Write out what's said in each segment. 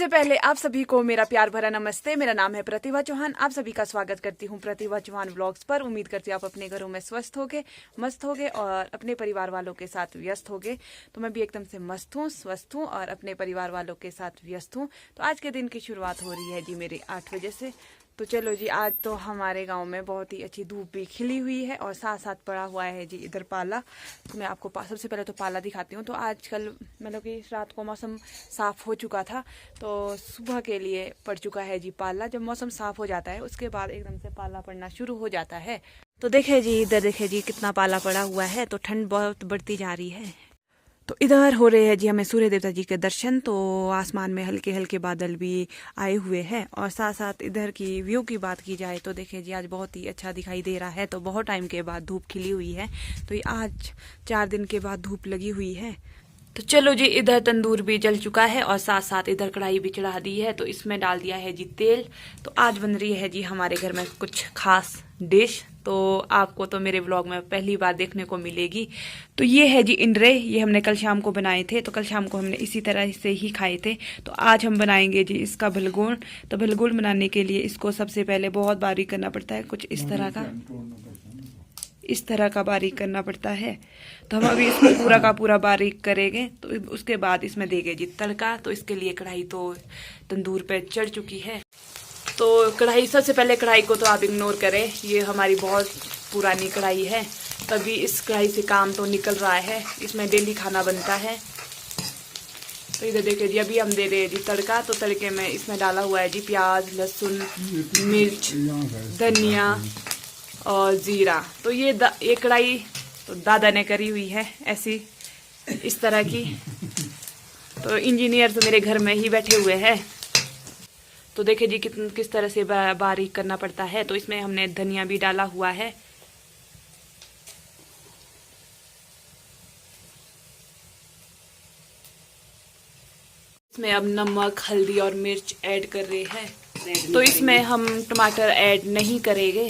सबसे पहले आप सभी को मेरा प्यार भरा नमस्ते। मेरा नाम है प्रतिभा चौहान। आप सभी का स्वागत करती हूँ प्रतिभा चौहान व्लॉग्स पर। उम्मीद करती हूँ आप अपने घरों में स्वस्थ होगे, मस्त होगे और अपने परिवार वालों के साथ व्यस्त होगे। तो मैं भी एकदम से मस्त हूँ, स्वस्थ हूँ और अपने परिवार वालों के साथ व्यस्त हूँ। तो आज के दिन की शुरुआत हो रही है जी मेरी 8 बजे से। तो चलो जी, आज तो हमारे गांव में बहुत ही अच्छी धूप भी खिली हुई है और साथ साथ पड़ा हुआ है जी इधर पाला। तो मैं आपको सबसे पहले तो पाला दिखाती हूँ। तो आजकल मतलब कि रात को मौसम साफ हो चुका था, तो सुबह के लिए पड़ चुका है जी पाला। जब मौसम साफ हो जाता है उसके बाद एकदम से पाला पड़ना शुरू हो जाता है। तो देखे जी, इधर देखे जी कितना पाला पड़ा हुआ है। तो ठंड बहुत बढ़ती जा रही है। तो इधर हो रहे हैं जी हमें सूर्य देवता जी के दर्शन। तो आसमान में हल्के हल्के बादल भी आए हुए हैं और साथ साथ इधर की व्यू की बात की जाए तो देखिए जी आज बहुत ही अच्छा दिखाई दे रहा है। तो बहुत टाइम के बाद धूप खिली हुई है। तो ये आज 4 दिन के बाद धूप लगी हुई है। तो चलो जी, इधर तंदूर भी जल चुका है और साथ साथ इधर कढ़ाई भी चढ़ा दी है। तो इसमें डाल दिया है जी तेल। तो आज बन रही है जी हमारे घर में कुछ खास डिश। तो आपको तो मेरे व्लॉग में पहली बार देखने को मिलेगी। तो ये है जी इंडरे। ये हमने कल शाम को बनाए थे। तो कल शाम को हमने इसी तरह से ही खाए थे। तो आज हम बनाएंगे जी इसका भलगोन। तो भलगोन बनाने के लिए इसको सबसे पहले बहुत बारीक करना पड़ता है, कुछ इस तरह का बारीक करना पड़ता है। तो हम अभी इसको पूरा का पूरा बारीक करेंगे। तो उसके बाद इसमें देंगे जी तड़का। तो इसके लिए कढ़ाई तो तंदूर पे चढ़ चुकी है। तो कढ़ाई, सबसे पहले कढ़ाई को तो आप इग्नोर करें, ये हमारी बहुत पुरानी कढ़ाई है। तभी इस कढ़ाई से काम तो निकल रहा है, इसमें डेली खाना बनता है। तो इधर देखिए जी, अभी हम दे रहे हैं जी तड़का। तो तड़के में इसमें डाला हुआ है जी प्याज, लहसुन, मिर्च, धनिया और जीरा। तो ये कढ़ाई तो दादा ने करी हुई है ऐसी, इस तरह की। तो इंजीनियर तो मेरे घर में ही बैठे हुए हैं। तो देखिए जी किस तरह से बारीक करना पड़ता है। तो इसमें हमने धनिया भी डाला हुआ है। इसमें अब नमक, हल्दी और मिर्च ऐड कर रहे हैं। तो इसमें हम टमाटर ऐड नहीं करेंगे।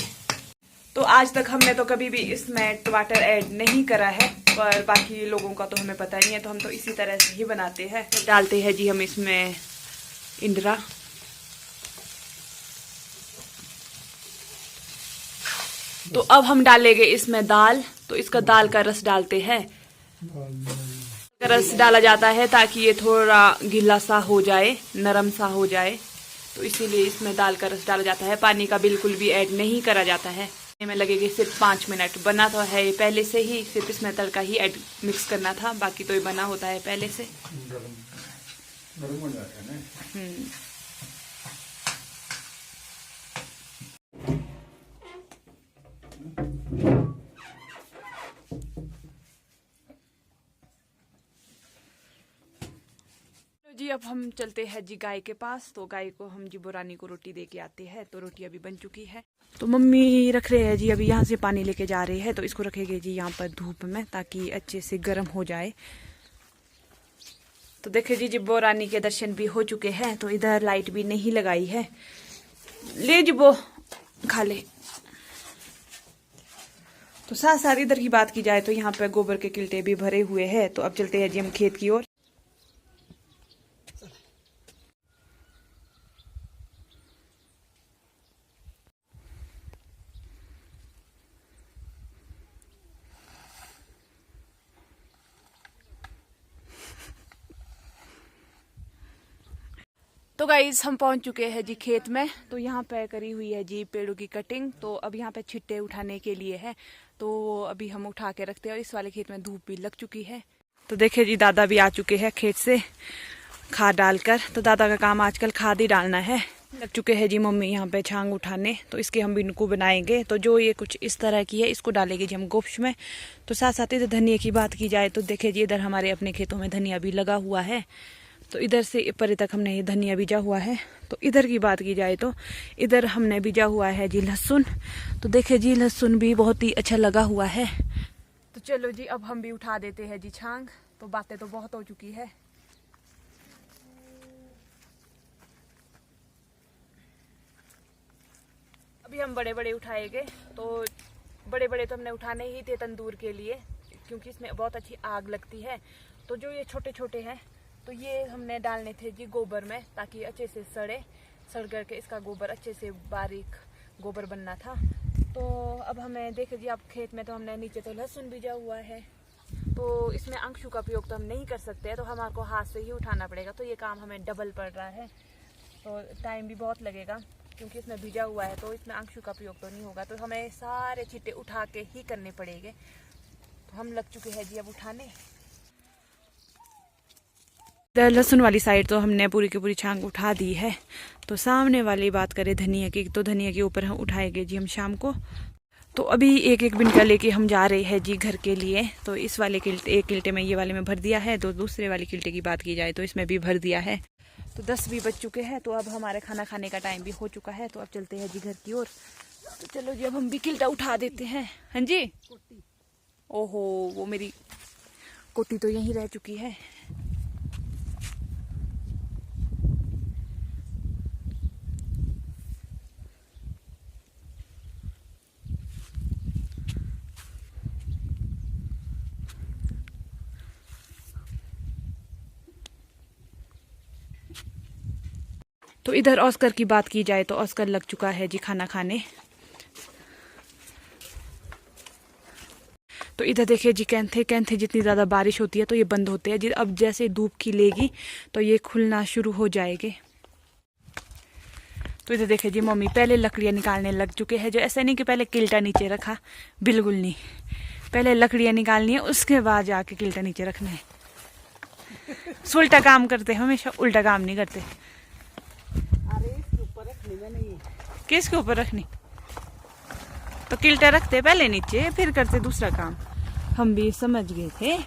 तो आज तक हमने तो कभी भी इसमें टमाटर ऐड नहीं करा है, पर बाकी लोगों का तो हमें पता नहीं है। तो हम तो इसी तरह से ही बनाते हैं। तो डालते हैं जी हम इसमें इंडरा। तो अब हम डालेंगे इसमें दाल। तो इसका दाल का रस डालते हैं। रस डाला जाता है ताकि ये थोड़ा गीला सा हो जाए, नरम सा हो जाए। तो इसीलिए इसमें दाल का रस डाला जाता है। पानी का बिल्कुल भी ऐड नहीं करा जाता है। में लगेगी सिर्फ 5 मिनट। बना तो है ये पहले से ही, सिर्फ इसमें तड़का ही ऐड मिक्स करना था। बाकी तो ये बना होता है पहले से। गरम हो जाता है ना। जी अब हम चलते हैं जी गाय के पास। तो गाय को हम जी बोरानी को रोटी दे के आते हैं। तो रोटी अभी बन चुकी है। तो मम्मी रख रहे हैं जी, अभी यहाँ से पानी लेके जा रहे हैं। तो इसको रखेंगे जी यहाँ पर धूप में ताकि अच्छे से गर्म हो जाए। तो देखिए जी बोरानी के दर्शन भी हो चुके हैं। तो इधर लाइट भी नहीं लगाई है। ले जी वो खा ले। तो साथ साथ इधर की बात की जाए तो यहाँ पे गोबर के किल्टे भी भरे हुए हैं। तो अब चलते हैं जी हम खेत की ओर। तो गाइज हम पहुंच चुके हैं जी खेत में। तो यहाँ पे करी हुई है जी पेड़ों की कटिंग। तो अब यहाँ पे छिट्टे उठाने के लिए है। तो अभी हम उठा के रखते हैं। और इस वाले खेत में धूप भी लग चुकी है। तो देखिए जी दादा भी आ चुके हैं खेत से खाद डालकर। तो दादा का काम आजकल खाद ही डालना है। लग चुके हैं जी मम्मी यहाँ पे छांग उठाने। तो इसके हम बिनको बनाएंगे। तो जो ये कुछ इस तरह की है इसको डालेंगे जी हम गोफ्स में। तो साथ साथ इधर धनिया की बात की जाए तो देखिए जी इधर हमारे अपने खेतों में धनिया भी लगा हुआ है। तो इधर से परे तक हमने ये धनिया बीजा हुआ है। तो इधर की बात की जाए तो इधर हमने बीजा हुआ है जी लहसुन। तो देखिए जी लहसुन भी बहुत ही अच्छा लगा हुआ है। तो चलो जी अब हम भी उठा देते हैं जी छांग। तो बातें तो बहुत हो चुकी है। अभी हम बड़े बड़े उठाएंगे। तो बड़े बड़े तो हमने उठाने ही थे तंदूर के लिए, क्योंकि इसमें बहुत अच्छी आग लगती है। तो जो ये छोटे छोटे हैं तो ये हमने डालने थे जी गोबर में, ताकि अच्छे से सड़ करके इसका गोबर अच्छे से बारीक गोबर बनना था। तो अब हमें देखे जी, अब खेत में तो हमने नीचे तो लहसुन बीजा हुआ है, तो इसमें अंशु का प्रयोग तो हम नहीं कर सकते, तो हमारे को हाथ से ही उठाना पड़ेगा। तो ये काम हमें डबल पड़ रहा है, तो टाइम भी बहुत लगेगा क्योंकि इसमें भिजा हुआ है, तो इसमें अंशु का प्रयोग तो नहीं होगा। तो हमें सारे छिट्टे उठा के ही करने पड़ेंगे। तो हम लग चुके हैं जी अब उठाने। लहसुन वाली साइड तो हमने पूरी की पूरी छांग उठा दी है। तो सामने वाली बात करें धनिया की, तो धनिया के ऊपर हम उठाएंगे जी हम शाम को। तो अभी एक एक बिनका लेके हम जा रहे हैं जी घर के लिए। तो इस वाले किल्टे, एक किल्टे में ये वाले में भर दिया है, तो दूसरे वाले किल्टे की बात की जाए तो इसमें भी भर दिया है। तो 10 भी बज चुके हैं, तो अब हमारे खाना खाने का टाइम भी हो चुका है। तो अब चलते हैं जी घर की ओर। तो चलो जी अब हम भी किल्टा उठा देते हैं। हाँ जी, ओहो वो मेरी कोटी तो यहीं रह चुकी है। तो इधर ऑस्कर की बात की जाए तो ऑस्कर लग चुका है जी खाना खाने। तो इधर देखिए जी कैंथे जितनी ज़्यादा बारिश होती है तो ये बंद होते हैं जी। अब जैसे धूप खिलेगी तो ये खुलना शुरू हो जाएंगे। तो इधर देखिए जी मम्मी पहले लकड़ियाँ निकालने लग चुके हैं। जो ऐसा नहीं कि पहले किल्टा नीचे रखा, बिल्कुल नहीं, पहले लकड़ियाँ निकालनी है उसके बाद जाके किल्टा नीचे रखना है। उल्टा काम करते हमेशा, उल्टा काम नहीं करते। किसके ऊपर रखनी? तो किल्टा रखते पहले नीचे फिर करते दूसरा काम। हम भी समझ गए थे।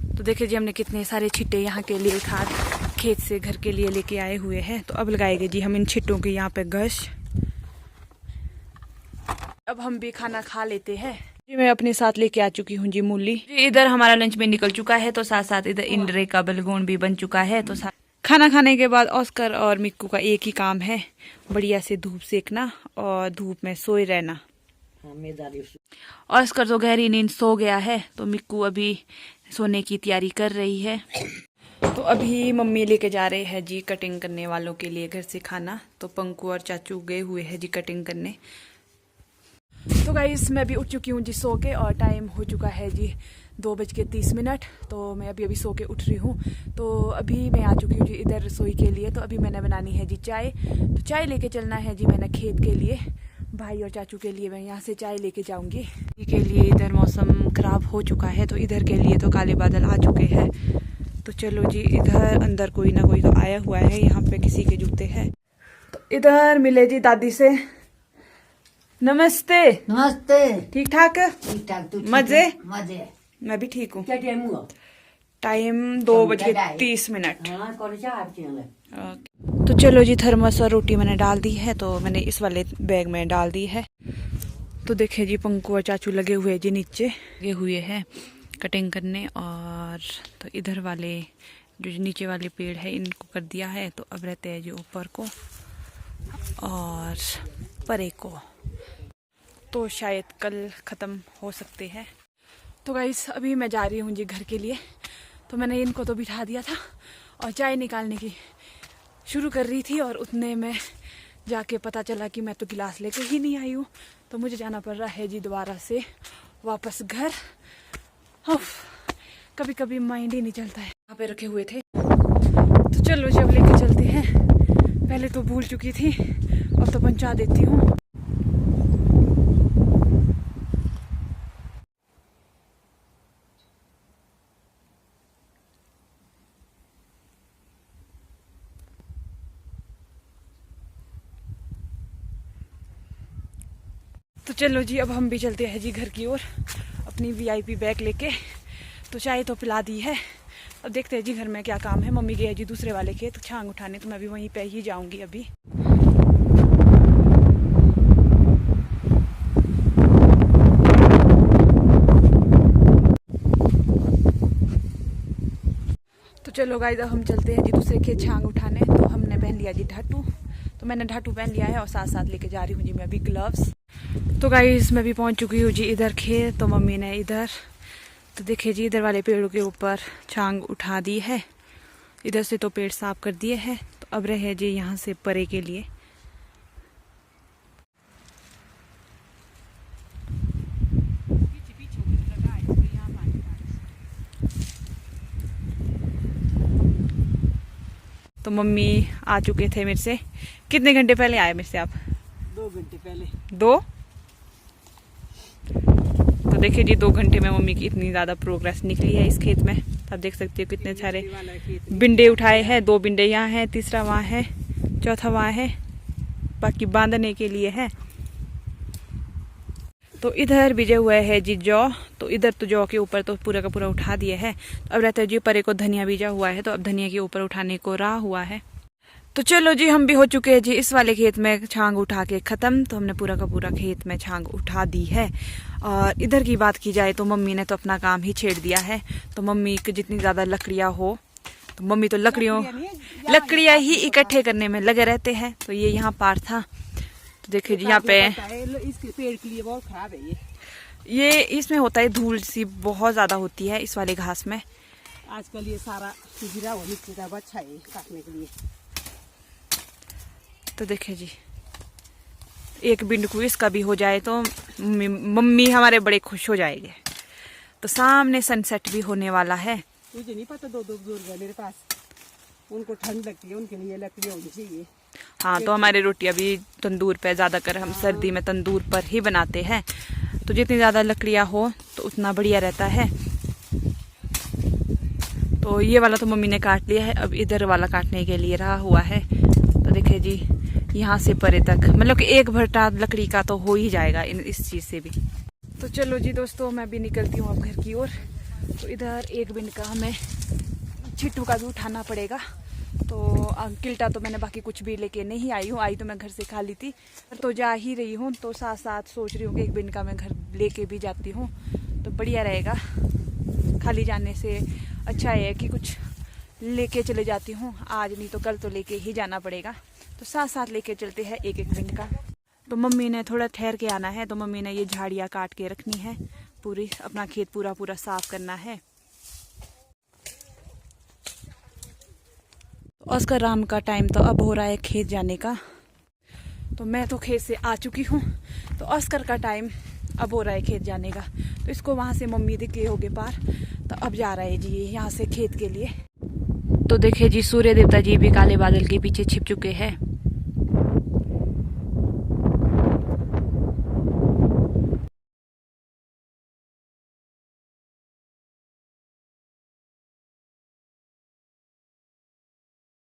तो देखिए जी हमने कितने सारे छिट्टे यहाँ के लिए खाद खेत से घर के लिए लेके आए हुए हैं। तो अब लगाएंगे जी हम इन छिट्टों के यहाँ पे गश। अब हम भी खाना खा लेते हैं जी। मैं अपने साथ लेके आ चुकी हूँ जी मूली जी। इधर हमारा लंच में निकल चुका है, तो साथ साथ इधर इंद्रे का बलगोन भी बन चुका है। तो खाना खाने के बाद ऑस्कर और मिक्कू का एक ही काम है, बढ़िया से धूप सेकना और धूप में सोए रहना। ऑस्कर तो गहरी नींद सो गया है, तो मिक्कू अभी सोने की तैयारी कर रही है। तो अभी मम्मी लेके जा रहे हैं जी कटिंग करने वालों के लिए घर से खाना। तो पंकु और चाचू गए हुए हैं जी कटिंग करने। तो गाइस मैं भी उठ चुकी हूँ जी सो के, और टाइम हो चुका है जी 2:30। तो मैं अभी सो के उठ रही हूँ। तो अभी मैं आ चुकी हूँ जी इधर रसोई के लिए। तो अभी मैंने बनानी है जी चाय। तो चाय लेके चलना है जी मैंने खेत के लिए, भाई और चाचू के लिए मैं यहाँ से चाय लेके जाऊँगी। के लिए इधर मौसम खराब हो चुका है, तो इधर के लिए तो काले बादल आ चुके हैं। तो चलो जी इधर अंदर कोई ना कोई तो आया हुआ है, यहाँ पे किसी के जूते हैं। तो इधर मिले जी दादी से। नमस्ते। नमस्ते। ठीक ठाक? ठीक ठाक। मजे? मजे। मैं भी ठीक हूँ। क्या टाइम हुआ? टाइम 2:30। हाँ, तो चलो जी थर्मस और रोटी मैंने डाल दी है, तो मैंने इस वाले बैग में डाल दी है। तो देखे जी पंकु और चाचू लगे हुए जी नीचे लगे हुए हैं कटिंग करने। और तो इधर वाले जो नीचे वाले पेड़ है इनको कर दिया है, तो अब रहते हैं जी ऊपर को और परे को, तो शायद कल ख़त्म हो सकते हैं। तो गाइस अभी मैं जा रही हूँ जी घर के लिए। तो मैंने इनको तो बिठा दिया था और चाय निकालने की शुरू कर रही थी, और उतने में जाके पता चला कि मैं तो गिलास लेके ही नहीं आई हूँ। तो मुझे जाना पड़ रहा है जी दोबारा से वापस घर। कभी कभी माइंड ही नहीं चलता है। यहाँ पे रखे हुए थे, तो चलो जब लेके चलते हैं। पहले तो भूल चुकी थी, अब तो पहुँचा देती हूँ। तो चलो जी अब हम भी चलते हैं जी घर की ओर अपनी VIP बैग लेके। तो चाय तो पिला दी है, अब देखते हैं जी घर में क्या काम है। मम्मी गई है जी दूसरे वाले खेत छांग उठाने, तो मैं भी वहीं पे ही जाऊंगी अभी। तो चलो गाइस अब हम चलते हैं जी दूसरे खेत छांग उठाने। तो हमने पहन लिया जी ढाटू, तो मैंने ढाटू पहन लिया है और साथ साथ लेके जा रही हूँ जी मैं अभी ग्लव्स। तो गाइस मैं भी पहुंच चुकी हूँ जी इधर खेत। तो मम्मी ने इधर तो देखिए जी, इधर वाले पेड़ों के ऊपर छांग उठा दी है, इधर से तो पेड़ साफ कर दिए हैं। तो अब रहे जी यहाँ से परे के लिए। तो मम्मी आ चुके थे मेरे से। कितने घंटे पहले आए मेरे से आप? 2 घंटे पहले। 2? तो देखिए जी 2 घंटे में मम्मी की इतनी ज़्यादा प्रोग्रेस निकली है इस खेत में। आप देख सकते हो कितने सारे बिंडे उठाए हैं। 2 बिंडे यहाँ हैं, तीसरा वहाँ है, चौथा वहाँ है, बाकी बांधने के लिए है। तो इधर बीजे हुए है जी जौ। तो इधर तो जौ के ऊपर तो पूरा का पूरा उठा दिया है। तो अब रहता है जी परे को धनिया बीजा हुआ है, तो अब धनिया के ऊपर उठाने को रहा हुआ है। तो चलो जी, हम भी हो चुके हैं जी इस वाले खेत में छांग उठा के ख़त्म। तो हमने पूरा का पूरा खेत में छांग उठा दी है। और इधर की बात की जाए तो मम्मी ने तो अपना काम ही छेड़ दिया है। तो मम्मी की जितनी ज़्यादा लकड़ियाँ हो, तो मम्मी तो लकड़ियाँ ही इकट्ठे करने में लगे रहते हैं। तो ये यहाँ पार था। तो देखिए जी यहाँ पे इसके पेड़ के लिए बहुत खराब है ये इसमें होता है धूल सी बहुत ज़्यादा होती है इस वाले घास में। आजकल ये सारा गिरा हुआ नीचे का अच्छा है काटने के लिए। तो देखिए जी, एक बिंडकू इसका भी हो जाए तो मम्मी हमारे बड़े खुश हो जाएंगे। तो सामने सनसेट भी होने वाला है। मुझे नहीं पता, 2 बुजुर्ग है मेरे पास, उनको ठंड लगती है, उनके लिए लकड़ियाँ होनी चाहिए। हाँ, तो हमारी रोटी अभी तंदूर पे ज़्यादातर हम सर्दी में तंदूर पर ही बनाते हैं। तो जितनी ज़्यादा लकड़ियाँ हो तो उतना बढ़िया रहता है। तो ये वाला तो मम्मी ने काट लिया है, अब इधर वाला काटने के लिए रहा हुआ है। तो देखिए जी यहाँ से परे तक मतलब कि एक भट्टा लकड़ी का तो हो ही जाएगा इस चीज़ से भी। तो चलो जी दोस्तों, मैं भी निकलती हूँ अब घर की ओर। तो इधर एक बिन का हमें छिट्टू का भी उठाना पड़ेगा। तो किल्टा तो मैंने बाकी कुछ भी लेके नहीं आई हूँ, आई तो मैं घर से खा ली थी। तो जा ही रही हूँ, तो साथ साथ सोच रही हूँ कि एक बिन का मैं घर लेके भी जाती हूँ तो बढ़िया रहेगा। खाली जाने से अच्छा है कि कुछ लेके चले जाती हूँ, आज नहीं तो कल तो लेके ही जाना पड़ेगा। तो साथ साथ लेके चलते हैं एक बिन का। तो मम्मी ने थोड़ा ठहर के आना है, तो मम्मी ने ये झाड़ियाँ काट के रखनी है पूरी, अपना खेत पूरा पूरा साफ करना है। ऑस्कर राम का टाइम तो अब हो रहा है खेत जाने का। तो मैं तो खेत से आ चुकी हूँ, तो ऑस्कर का टाइम अब हो रहा है खेत जाने का। तो इसको वहाँ से मम्मी दिखे होगे पार, तो अब जा रहा है जी यहाँ से खेत के लिए। तो देखिए जी, सूर्य देवता जी भी काले बादल के पीछे छिप चुके हैं।